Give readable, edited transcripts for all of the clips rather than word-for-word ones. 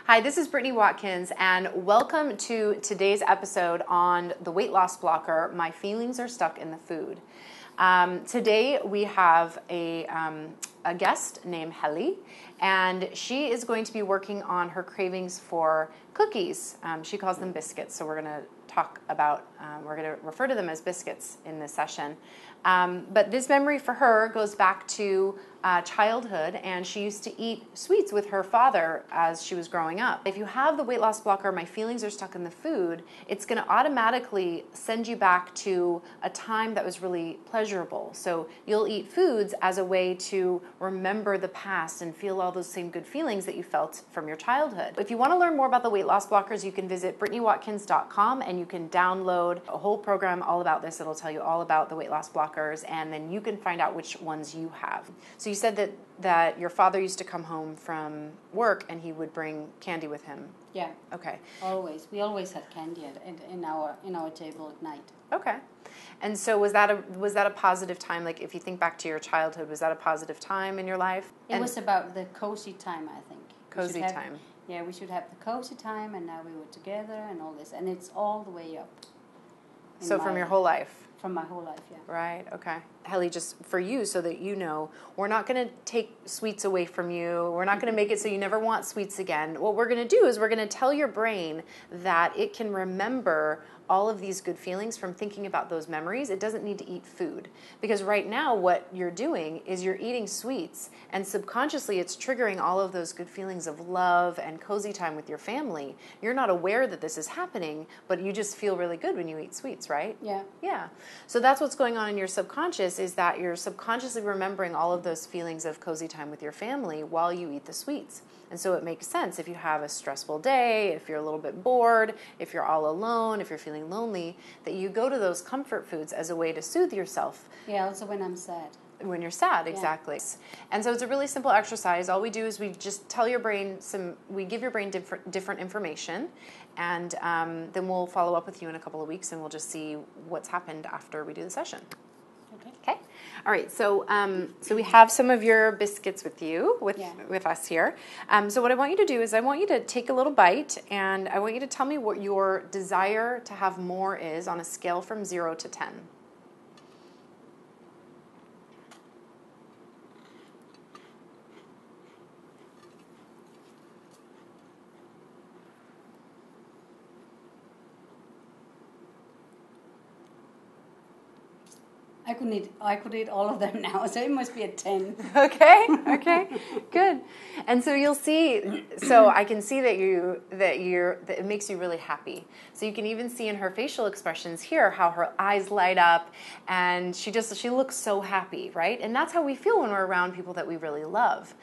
Hi, this is Brittany Watkins, and welcome to today's episode on the weight loss blocker, My Feelings Are Stuck in the Food. Today we have a guest named Helly, and she is going to be working on her cravings for cookies. She calls them biscuits, so we're going to talk about, we're going to refer to them as biscuits in this session. But this memory for her goes back to childhood, and she used to eat sweets with her father as she was growing up. If you have the weight loss blocker, My Feelings Are Stuck in the Food, it's going to automatically send you back to a time that was really pleasurable. So you'll eat foods as a way to remember the past and feel all those same good feelings that you felt from your childhood. If you want to learn more about the weight loss blockers, you can visit BrittanyWatkins.com and you can download a whole program all about this. It'll tell you all about the weight loss blockers, and then you can find out which ones you have. So you said that your father used to come home from work and he would bring candy with him. Yeah. Okay. Always. We always had candy in our table at night. Okay. And so was that a positive time? Like, if you think back to your childhood, was that a positive time in your life? It was about the cozy time, I think. Cozy time. Yeah, we should have the cozy time, and now we were together and all this, and it's all the way up. So from your whole life? From my whole life, yeah. Right, okay. Helly, just for you, so that you know, we're not going to take sweets away from you. We're not going to make it so you never want sweets again. What we're going to do is we're going to tell your brain that it can remember all of these good feelings from thinking about those memories. It doesn't need to eat food. Because right now what you're doing is you're eating sweets, and subconsciously it's triggering all of those good feelings of love and cozy time with your family. You're not aware that this is happening, but you just feel really good when you eat sweets, right? Yeah. Yeah. So that's what's going on in your subconscious, is that you're subconsciously remembering all of those feelings of cozy time with your family while you eat the sweets. And so it makes sense if you have a stressful day, if you're a little bit bored, if you're all alone, if you're feeling lonely, that you go to those comfort foods as a way to soothe yourself. Yeah, also when I'm sad. When you're sad, exactly. Yeah. And so it's a really simple exercise. All we do is we just tell your brain we give your brain different information, and then we'll follow up with you in a couple of weeks, and we'll just see what's happened after we do the session. Okay. All right. So so we have some of your biscuits with you, with us here. So what I want you to do is I want you to take a little bite, and I want you to tell me what your desire to have more is on a scale from 0 to 10. I could eat all of them now, so it must be a 10. Okay, good. And so you'll see. So I can see that it makes you really happy. So you can even see in her facial expressions here how her eyes light up, and she looks so happy, right? And that's how we feel when we're around people that we really love.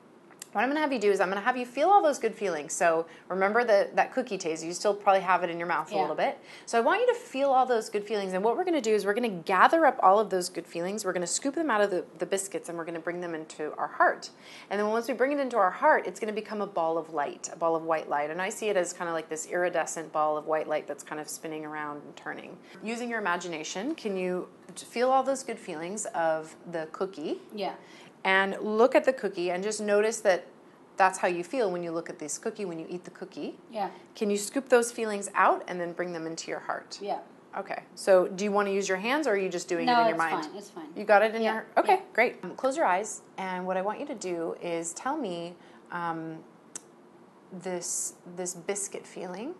What I'm going to have you do is I'm going to have you feel all those good feelings. So remember that cookie taste. You still probably have it in your mouth a little bit. So I want you to feel all those good feelings. And what we're going to do is we're going to gather up all of those good feelings. We're going to scoop them out of the biscuits, and we're going to bring them into our heart. And then once we bring it into our heart, it's going to become a ball of light, a ball of white light. And I see it as kind of like this iridescent ball of white light that's kind of spinning around and turning. Using your imagination, can you feel all those good feelings of the cookie? Yeah. And look at the cookie and just notice that that's how you feel when you look at this cookie, when you eat the cookie. Yeah. Can you scoop those feelings out and then bring them into your heart? Yeah. Okay. So do you want to use your hands, or are you just doing it in your mind? No, it's fine. You got it in your... Okay, yeah. Great. Close your eyes, and what I want you to do is tell me this biscuit feeling.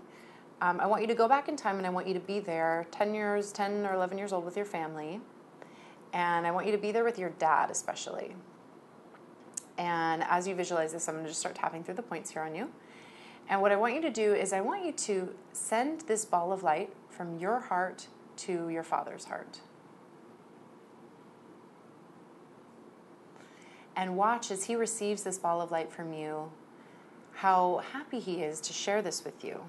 I want you to go back in time, and I want you to be there 10 or 11 years old with your family, and I want you to be there with your dad especially. And as you visualize this, I'm going to just start tapping through the points here on you. And what I want you to do is I want you to send this ball of light from your heart to your father's heart. And watch as he receives this ball of light from you, how happy he is to share this with you.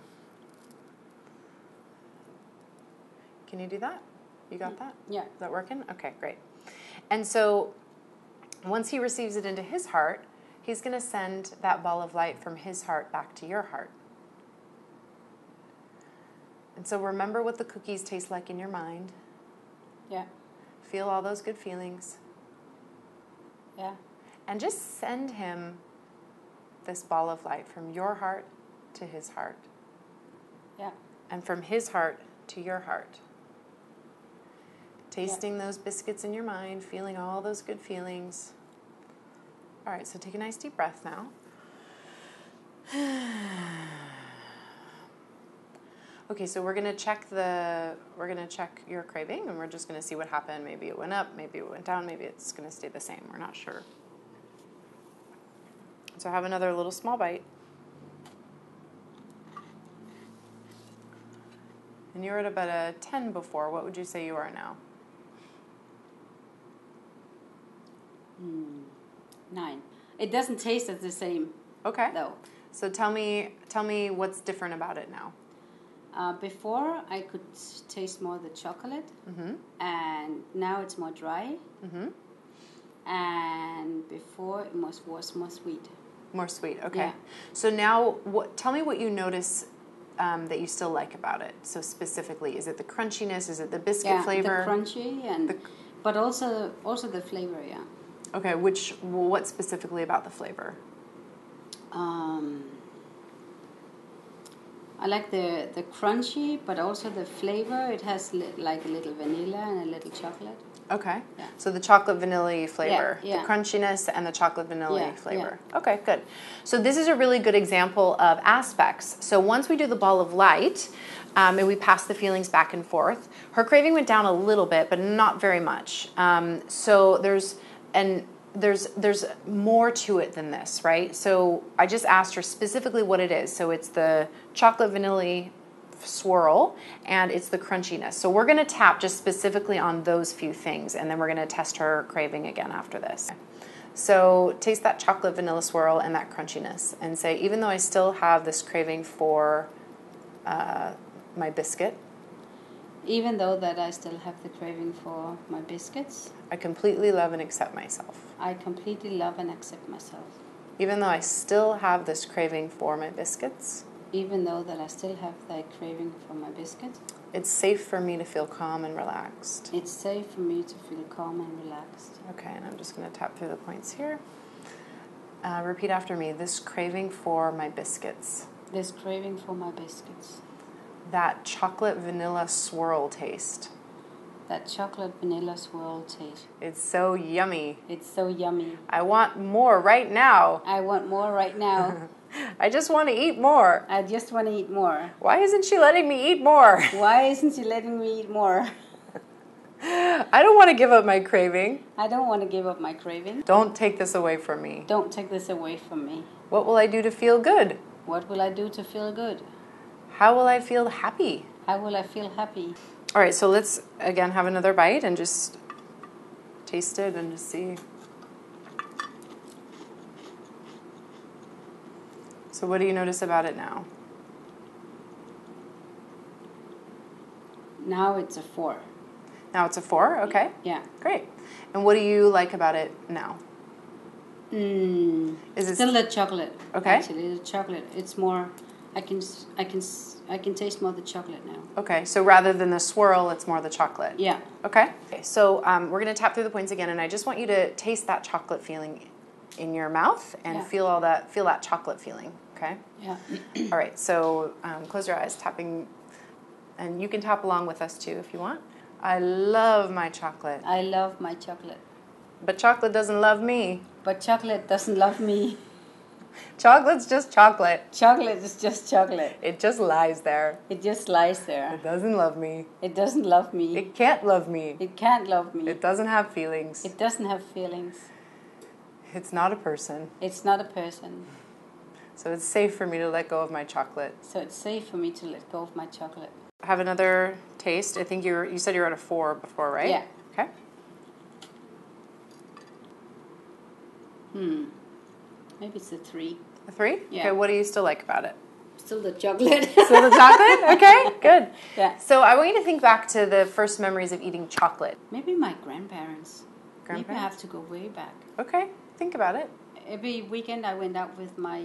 Can you do that? You got that? Yeah. Is that working? Okay, great. And so once he receives it into his heart, he's going to send that ball of light from his heart back to your heart. And so remember what the cookies taste like in your mind. Yeah. Feel all those good feelings. Yeah. And just send him this ball of light from your heart to his heart. Yeah. And from his heart to your heart. Tasting those biscuits in your mind, feeling all those good feelings. All right, so take a nice deep breath now. Okay, so we're gonna check your craving, and we're just gonna see what happened. Maybe it went up, maybe it went down, maybe it's gonna stay the same. We're not sure. So have another little small bite. And you were at about a 10 before. What would you say you are now? 9. It doesn't taste as the same. Okay. Though. So tell me what's different about it now. Before I could taste more the chocolate, and now it's more dry. And before it was more sweet. More sweet. Okay. Yeah. So now, tell me what you notice that you still like about it. So specifically, is it the crunchiness? Is it the biscuit flavor? The crunchy but also the flavor. Yeah. Okay. What specifically about the flavor? I like the crunchy, but also the flavor. It has like a little vanilla and a little chocolate. Okay. Yeah. So the chocolate vanilla flavor, yeah. The crunchiness and the chocolate vanilla flavor. Yeah. Okay, good. So this is a really good example of aspects. So once we do the ball of light, and we pass the feelings back and forth, her craving went down a little bit, but not very much. So there's more to it than this, right? So I just asked her specifically what it is. So it's the chocolate vanilla swirl and it's the crunchiness. So we're going to tap just specifically on those few things, and then we're going to test her craving again after this. So taste that chocolate vanilla swirl and that crunchiness and say, even though I still have this craving for my biscuit, even though that I still have the craving for my biscuits, I completely love and accept myself. I completely love and accept myself. Even though I still have this craving for my biscuits, even though that I still have that craving for my biscuits, it's safe for me to feel calm and relaxed. It's safe for me to feel calm and relaxed. Okay, and I'm just going to tap through the points here. Repeat after me. This craving for my biscuits. This craving for my biscuits. That chocolate vanilla swirl taste. That chocolate vanilla swirl taste. It's so yummy. It's so yummy. I want more right now. I want more right now. I just want to eat more. I just want to eat more. Why isn't she letting me eat more? Why isn't she letting me eat more? I don't want to give up my craving. I don't want to give up my craving. Don't take this away from me. Don't take this away from me. What will I do to feel good? What will I do to feel good? How will I feel happy? How will I feel happy? All right, so let's again have another bite and just taste it and just see. So what do you notice about it now? Now it's a 4. Now it's a 4? Okay. Yeah. Great. And what do you like about it now? Is it still the chocolate? Okay. Actually, the chocolate. It's more. I can taste more the chocolate now. Okay. So rather than the swirl, it's more the chocolate. Yeah. Okay. So we're gonna tap through the points again, and I just want you to taste that chocolate feeling in your mouth and feel that chocolate feeling. Okay. Yeah. All right. So close your eyes, tapping, and you can tap along with us too if you want. I love my chocolate. I love my chocolate. But chocolate doesn't love me. But chocolate doesn't love me. Chocolate's just chocolate. Chocolate is just chocolate. It just lies there. It just lies there. It doesn't love me. It doesn't love me. It can't love me. It can't love me. It doesn't have feelings. It doesn't have feelings. It's not a person. It's not a person. So it's safe for me to let go of my chocolate. So it's safe for me to let go of my chocolate. Have another taste. I think you said you were at a 4 before, right? Yeah. Okay. Maybe it's a 3. A 3? Yeah. Okay, what do you still like about it? Still the chocolate. Still the chocolate? Okay, good. Yeah. So I want you to think back to the first memories of eating chocolate. Maybe my grandparents. Grandparents? Maybe I have to go way back. Okay, think about it. Every weekend I went out with my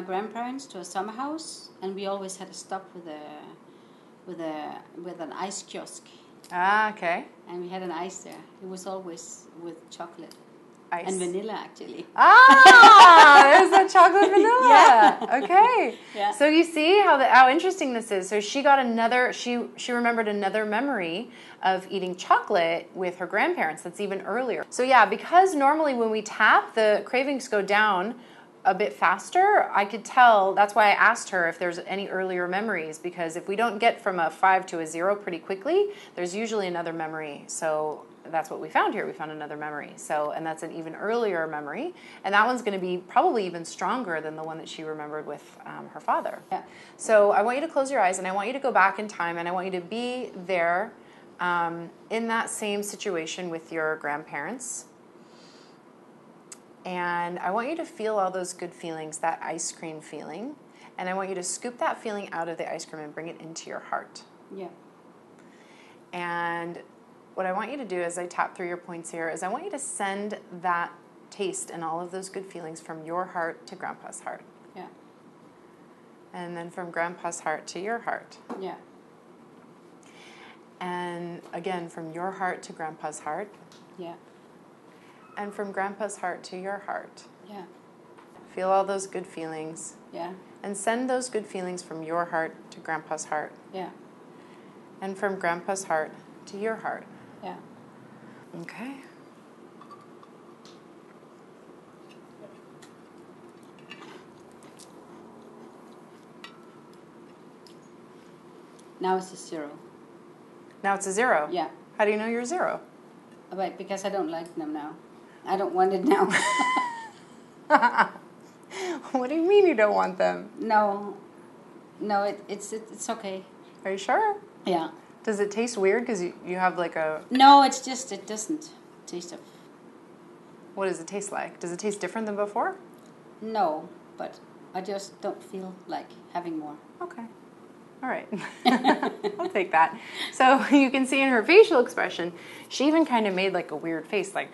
grandparents to a summer house, and we always had to stop with an ice kiosk. Ah, okay. And we had an ice there. It was always with chocolate. ice. And vanilla, actually. Ah, there's that chocolate vanilla. Yeah. Okay. Yeah. So you see how interesting this is. So she got she remembered another memory of eating chocolate with her grandparents. That's even earlier. So yeah, because normally when we tap, the cravings go down a bit faster. I could tell. That's why I asked her if there's any earlier memories, because if we don't get from a 5 to a 0 pretty quickly, there's usually another memory. So that's what we found here. We found another memory. So, and that's an even earlier memory. And that one's going to be probably even stronger than the one that she remembered with her father. Yeah. So I want you to close your eyes, and I want you to go back in time, and I want you to be there in that same situation with your grandparents. And I want you to feel all those good feelings, that ice cream feeling. And I want you to scoop that feeling out of the ice cream and bring it into your heart. Yeah. And what I want you to do as I tap through your points here is I want you to send that taste and all of those good feelings from your heart to Grandpa's heart. Yeah. And then from Grandpa's heart to your heart. Yeah. And again, from your heart to Grandpa's heart. Yeah. And from Grandpa's heart to your heart. Yeah. Feel all those good feelings. Yeah. And send those good feelings from your heart to Grandpa's heart. Yeah. And from Grandpa's heart to your heart. Yeah. Okay. Now it's a 0. Now it's a 0. Yeah. How do you know you're 0? But because I don't like them now. I don't want it now. What do you mean you don't want them? No, it's okay. Are you sure? Yeah. Does it taste weird because you have like a... No, it's just, it doesn't taste of... What does it taste like? Does it taste different than before? No, but I just don't feel like having more. Okay. All right. I'll take that. So you can see in her facial expression, she even kind of made like a weird face, like,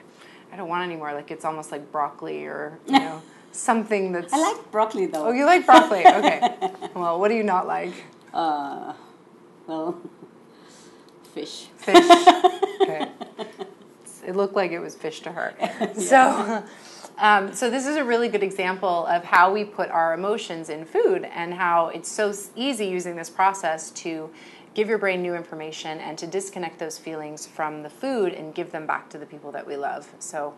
I don't want any more. Like it's almost like broccoli or, you know, something that's... I like broccoli though. Oh, you like broccoli? Okay. Well, what do you not like? Well, fish. Fish. Okay. It looked like it was fish to her. Yeah. So this is a really good example of how we put our emotions in food and how it's so easy using this process to give your brain new information and to disconnect those feelings from the food and give them back to the people that we love. So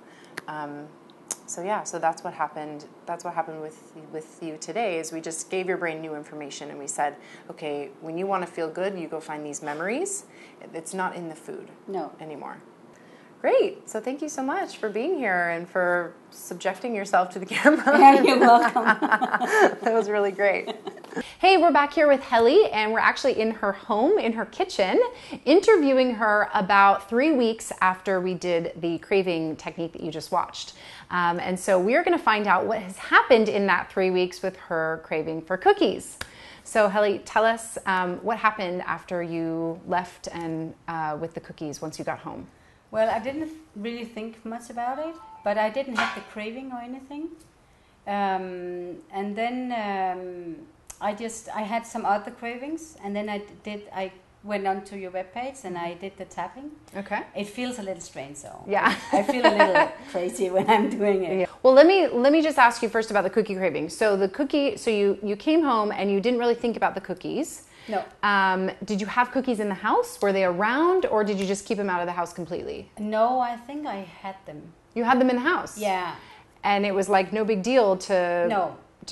that's what happened. That's what happened with you today. Is we just gave your brain new information and we said, okay, when you want to feel good, you go find these memories. It's not in the food anymore. Great. So thank you so much for being here and for subjecting yourself to the camera. Yeah, you're welcome. That was really great. Hey, we're back here with Helly, and we're actually in her home, in her kitchen, interviewing her about 3 weeks after we did the craving technique that you just watched. And so we're going to find out what has happened in that 3 weeks with her craving for cookies. So Helly, tell us what happened after you left and with the cookies once you got home. Well, I didn't really think much about it, but I didn't have the craving or anything. And then I had some other cravings, and then I went onto your webpage and I did the tapping. Okay. It feels a little strange, so yeah. I feel a little crazy when I'm doing it. Yeah. Well, let me just ask you first about the cookie craving. So you came home and you didn't really think about the cookies. No. Did you have cookies in the house? Were they around, or did you just keep them out of the house completely? No, I think I had them. You had them in the house? Yeah. And it was like no big deal to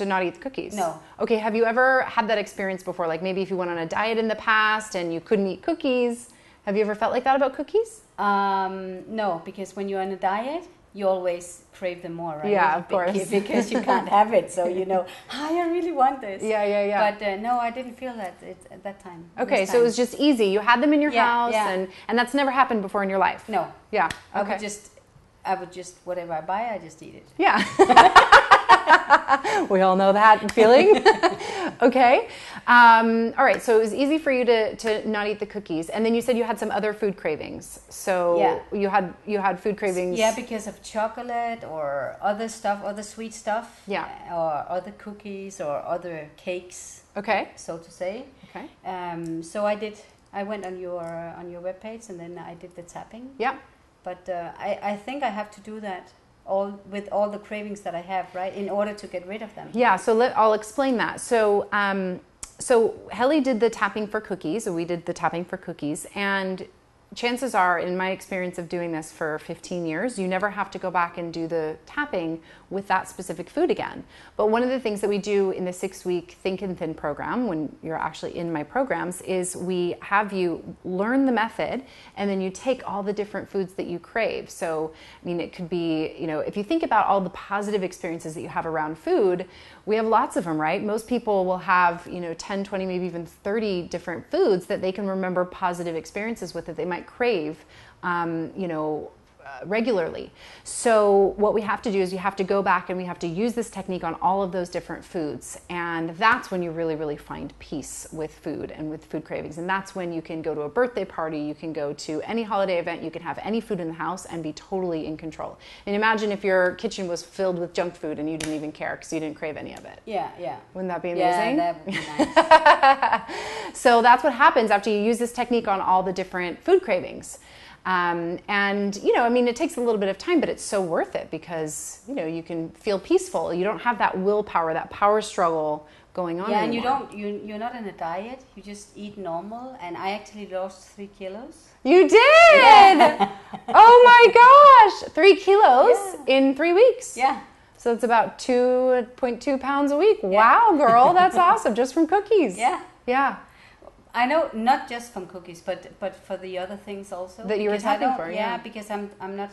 not eat the cookies? No. Okay, have you ever had that experience before? Like maybe if you went on a diet in the past and you couldn't eat cookies, have you ever felt like that about cookies? No, because when you're on a diet, you always crave them more, right? Yeah, of course. Because you can't have it, so you know, I really want this. Yeah. But no, I didn't feel that at that time. Okay, so it was just easy. You had them in your house, and that's never happened before in your life? No. Yeah, I okay. would just, whatever I buy, I just eat it. Yeah. We all know that feeling. Okay. All right. So it was easy for you to not eat the cookies, and then you said you had some other food cravings. So you had food cravings. Yeah, because of chocolate or other stuff, other sweet stuff. Yeah. Or other cookies or other cakes. Okay. So to say. Okay. So I went on your webpage and then I did the tapping. Yeah. But I think I have to do that all the cravings that I have, right? In order to get rid of them. Yeah, so I'll explain that. So Helly did the tapping for cookies, and we did the tapping for cookies, and chances are, in my experience of doing this for 15 years, you never have to go back and do the tapping with that specific food again. But one of the things that we do in the 6-week Think and Thin program, when you're actually in my programs, is we have you learn the method, and then you take all the different foods that you crave. So, I mean, it could be, you know, if you think about all the positive experiences that you have around food, we have lots of them, right? Most people will have, you know, 10, 20, maybe even 30 different foods that they can remember positive experiences with that they might crave, regularly. So what we have to do is you have to go back and we have to use this technique on all of those different foods. And that's when you really, really find peace with food and with food cravings. And that's when you can go to a birthday party, you can go to any holiday event, you can have any food in the house and be totally in control. And imagine if your kitchen was filled with junk food and you didn't even care because you didn't crave any of it. Yeah, yeah. Wouldn't that be amazing? Yeah, that would be nice. So that's what happens after you use this technique on all the different food cravings. And, you know, I mean, it takes a little bit of time, but it's so worth it because, you know, you can feel peaceful. You don't have that willpower, that power struggle going on anymore. And you're not in a diet. You just eat normal. And I actually lost 3 kilos. You did? Yeah. Oh my gosh. 3 kilos in 3 weeks. Yeah. So it's about 2.2 pounds a week. Yeah. Wow, girl. That's awesome. Just from cookies. Yeah. Yeah. I know, not just from cookies, but for the other things also. That you were tapping for, yeah. Because I'm not,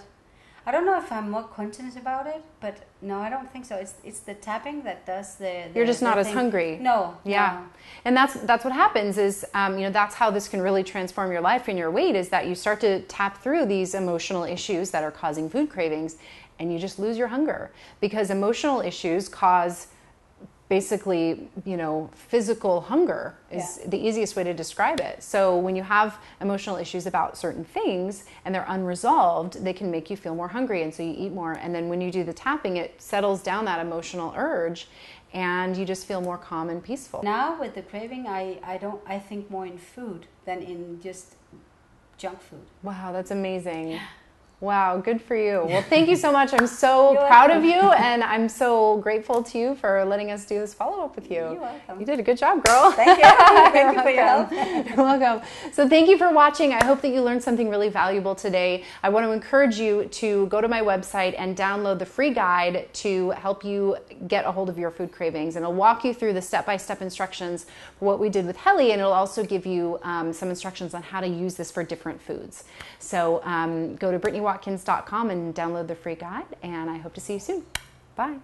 I don't know if I'm more conscious about it, but no, I don't think so. It's the tapping that does the You're just not as hungry. No. Yeah. No. And that's what happens is, you know, that's how this can really transform your life and your weight is that you start to tap through these emotional issues that are causing food cravings and you just lose your hunger because emotional issues cause basically, you know, physical hunger is the easiest way to describe it. So when you have emotional issues about certain things and they're unresolved, they can make you feel more hungry. And so you eat more. And then when you do the tapping, it settles down that emotional urge and you just feel more calm and peaceful. Now with the craving, I think more in food than in just junk food. Wow, that's amazing. Wow, good for you. Well, thank you so much. I'm so proud of you, and I'm so grateful to you for letting us do this follow-up with you. You're welcome. You did a good job, girl. Thank you. Thank you for your help. You're welcome. So thank you for watching. I hope that you learned something really valuable today. I want to encourage you to go to my website and download the free guide to help you get a hold of your food cravings. And it'll walk you through the step-by-step instructions for what we did with Helly, and it'll also give you some instructions on how to use this for different foods. So go to BrittanyWatkins.com and download the free guide, and I hope to see you soon. Bye.